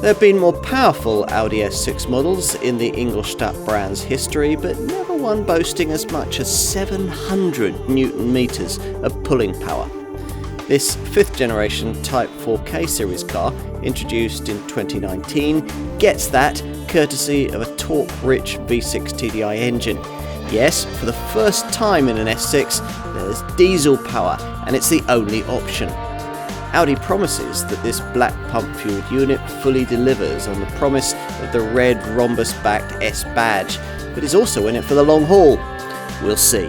There have been more powerful Audi S6 models in the Ingolstadt brand's history, but never one boasting as much as 700 Newton meters of pulling power. This 5th generation Type 4K series car, introduced in 2019, gets that courtesy of a torque-rich V6 TDI engine. Yes, for the first time in an S6, there's diesel power, and it's the only option. Audi promises that this black pump-fueled unit fully delivers on the promise of the red rhombus-backed S badge, but is also in it for the long haul. We'll see.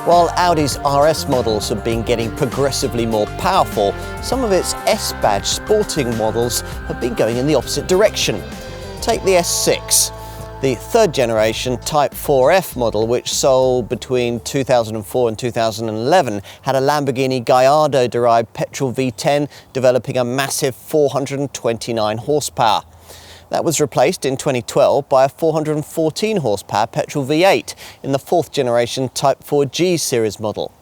While Audi's RS models have been getting progressively more powerful, some of its S-badge sporting models have been going in the opposite direction. Take the S6. The 3rd generation Type 4F model, which sold between 2004 and 2011, had a Lamborghini Gallardo-derived petrol V10 developing a massive 429 horsepower. That was replaced in 2012 by a 414 horsepower petrol V8 in the 4th generation Type 4G series model.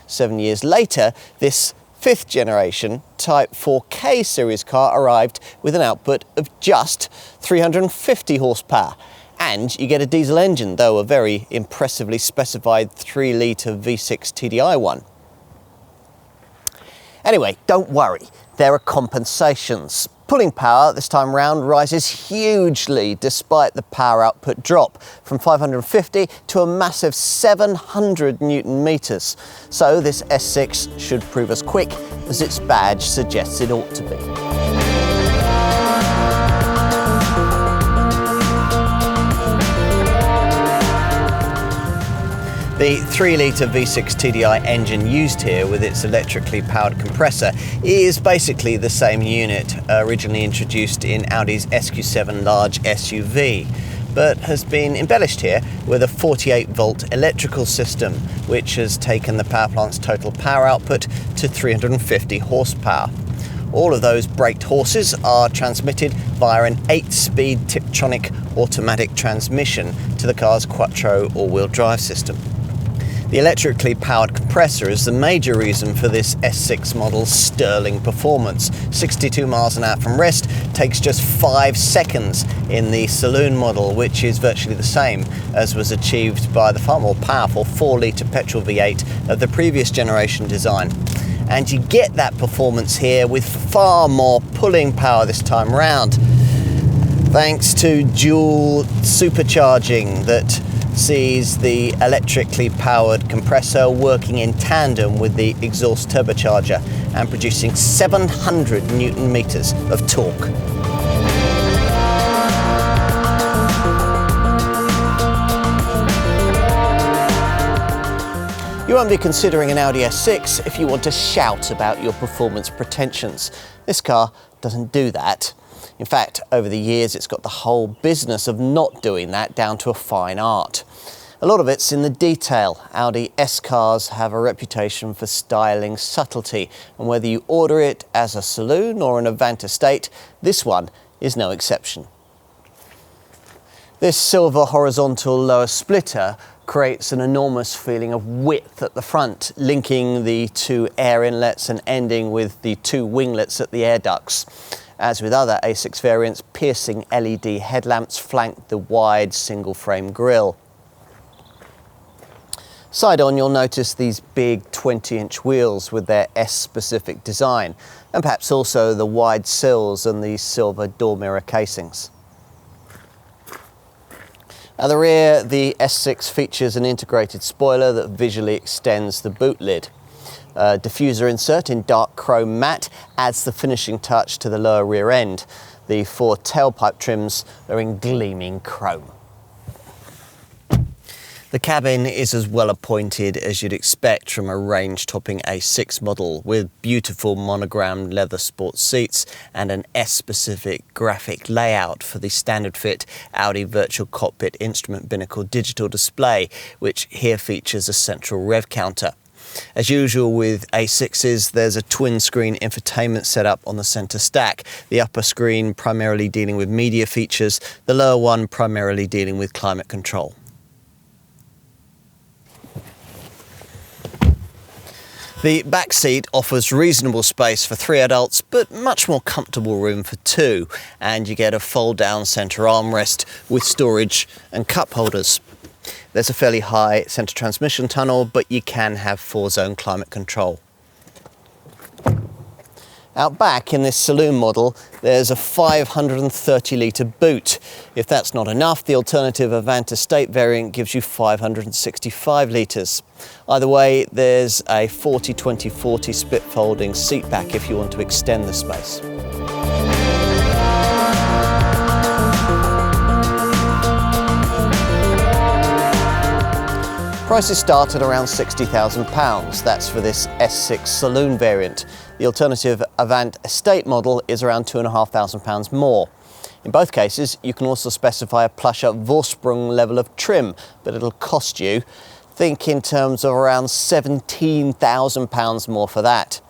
7 years later, this 5th generation Type 4K series car arrived with an output of just 350 horsepower. And you get a diesel engine, though a very impressively specified 3-litre V6 TDI one. Anyway, don't worry, there are compensations. Pulling power this time round rises hugely despite the power output drop from 550 to a massive 700 Newton meters. So this S6 should prove as quick as its badge suggests it ought to be. The 3-litre V6 TDI engine used here with its electrically powered compressor is basically the same unit originally introduced in Audi's SQ7 large SUV, but has been embellished here with a 48-volt electrical system, which has taken the power plant's total power output to 350 horsepower. All of those braked horses are transmitted via an 8-speed Tiptronic automatic transmission to the car's quattro all-wheel drive system. The electrically powered compressor is the major reason for this S6 model's sterling performance. 62 miles an hour from rest takes just 5 seconds in the saloon model, which is virtually the same as was achieved by the far more powerful 4-litre petrol V8 of the previous generation design. And you get that performance here with far more pulling power this time round, thanks to dual supercharging that sees the electrically powered compressor working in tandem with the exhaust turbocharger and producing 700 Newton meters of torque. You won't be considering an Audi S6 if you want to shout about your performance pretensions. This car doesn't do that. In fact, over the years, it's got the whole business of not doing that down to a fine art. A lot of it's in the detail. Audi S cars have a reputation for styling subtlety, and whether you order it as a saloon or an Avant estate, this one is no exception. This silver horizontal lower splitter creates an enormous feeling of width at the front, linking the 2 air inlets and ending with the 2 winglets at the air ducts. As with other A6 variants, piercing LED headlamps flank the wide single-frame grille. Side on, you'll notice these big 20-inch wheels with their S-specific design, and perhaps also the wide sills and the silver door mirror casings. At the rear, the S6 features an integrated spoiler that visually extends the boot lid. A diffuser insert in dark chrome matte adds the finishing touch to the lower rear end. The 4 tailpipe trims are in gleaming chrome. The cabin is as well appointed as you'd expect from a range-topping A6 model, with beautiful monogrammed leather sports seats and an S-specific graphic layout for the standard fit Audi Virtual Cockpit Instrument Binnacle digital display, which here features a central rev counter. As usual with A6s, there's a twin-screen infotainment setup on the centre stack, the upper screen primarily dealing with media features, the lower one primarily dealing with climate control. The back seat offers reasonable space for 3 adults, but much more comfortable room for 2, and you get a fold-down centre armrest with storage and cup holders. There's a fairly high centre transmission tunnel, but you can have 4-zone climate control. Out back in this saloon model, there's a 530-litre boot. If that's not enough, the alternative Avant Estate variant gives you 565 litres. Either way, there's a 40-20-40 split folding seat back if you want to extend the space. Prices start at around £60,000. That's for this S6 saloon variant. The alternative Avant Estate model is around £2,500 more. In both cases, you can also specify a plusher Vorsprung level of trim, but it'll cost you, think in terms of around £17,000 more for that.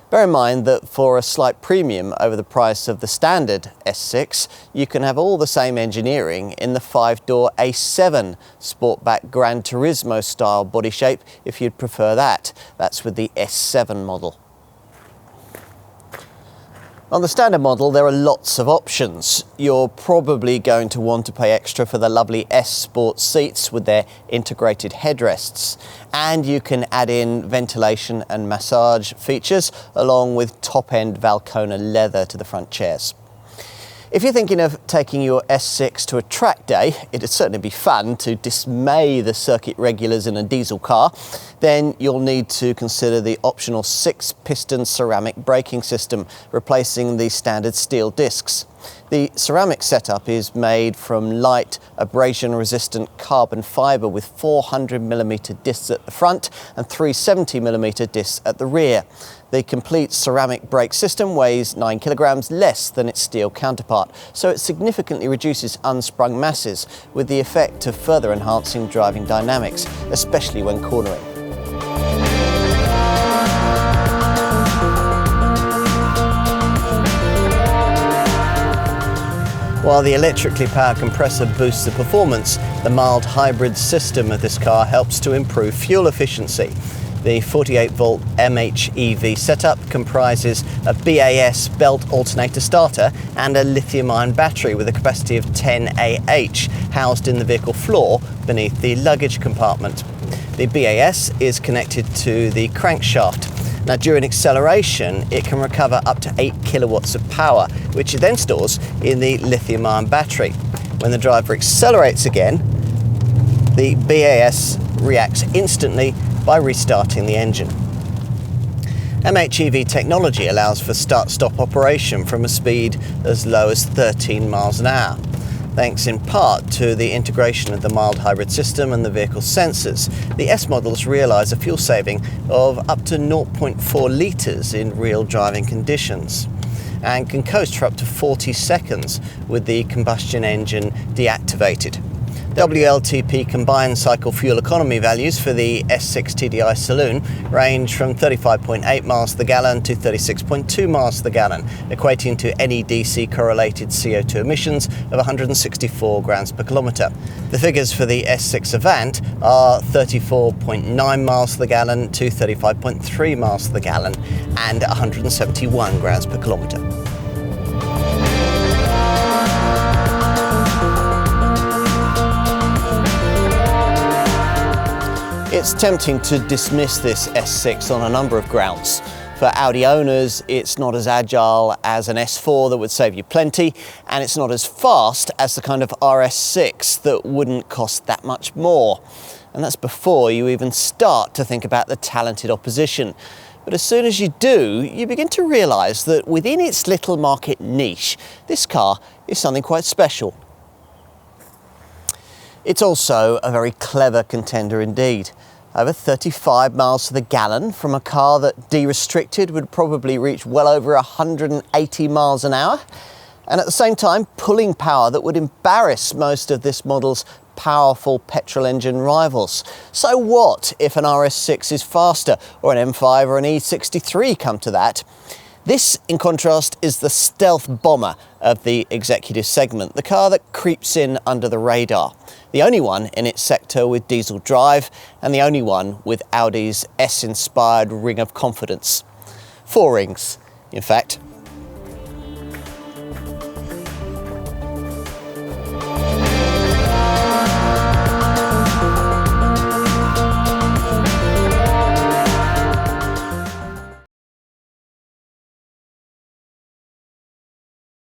Bear in mind that for a slight premium over the price of the standard S6, you can have all the same engineering in the 5-door A7 Sportback Gran Turismo style body shape if you'd prefer that. That's with the S7 model. On the standard model, there are lots of options. You're probably going to want to pay extra for the lovely S Sport seats with their integrated headrests. And you can add in ventilation and massage features along with top-end Valcona leather to the front chairs. If you're thinking of taking your S6 to a track day, it'd certainly be fun to dismay the circuit regulars in a diesel car, then you'll need to consider the optional 6-piston ceramic braking system, replacing the standard steel discs. The ceramic setup is made from light, abrasion-resistant carbon fibre with 400mm discs at the front and 370mm discs at the rear. The complete ceramic brake system weighs 9 kilograms less than its steel counterpart, so it significantly reduces unsprung masses, with the effect of further enhancing driving dynamics, especially when cornering. While the electrically powered compressor boosts the performance, the mild hybrid system of this car helps to improve fuel efficiency. The 48-volt MHEV setup comprises a BAS belt alternator starter and a lithium-ion battery with a capacity of 10 Ah housed in the vehicle floor beneath the luggage compartment. The BAS is connected to the crankshaft. Now, during acceleration, it can recover up to 8 kilowatts of power, which it then stores in the lithium-ion battery. When the driver accelerates again, the BAS reacts instantly by restarting the engine. MHEV technology allows for start-stop operation from a speed as low as 13 miles an hour. Thanks in part to the integration of the mild hybrid system and the vehicle's sensors, the S models realise a fuel saving of up to 0.4 litres in real driving conditions, and can coast for up to 40 seconds with the combustion engine deactivated. WLTP combined cycle fuel economy values for the S6 TDI saloon range from 35.8 miles to the gallon to 36.2 miles to the gallon, equating to NEDC correlated CO2 emissions of 164 grams per kilometre. The figures for the S6 Avant are 34.9 miles to the gallon to 35.3 miles to the gallon and 171 grams per kilometre. It's tempting to dismiss this S6 on a number of grounds. For Audi owners, it's not as agile as an S4 that would save you plenty, and it's not as fast as the kind of RS6 that wouldn't cost that much more. And that's before you even start to think about the talented opposition. But as soon as you do, you begin to realise that within its little market niche, this car is something quite special. It's also a very clever contender indeed. Over 35 miles to the gallon from a car that de-restricted would probably reach well over 180 miles an hour, and at the same time pulling power that would embarrass most of this model's powerful petrol engine rivals. So what if an RS6 is faster, or an M5 or an E63 come to that? This, in contrast, is the stealth bomber of the executive segment, the car that creeps in under the radar. The only one in its sector with diesel drive, and the only one with Audi's S-inspired ring of confidence. 4 rings, in fact.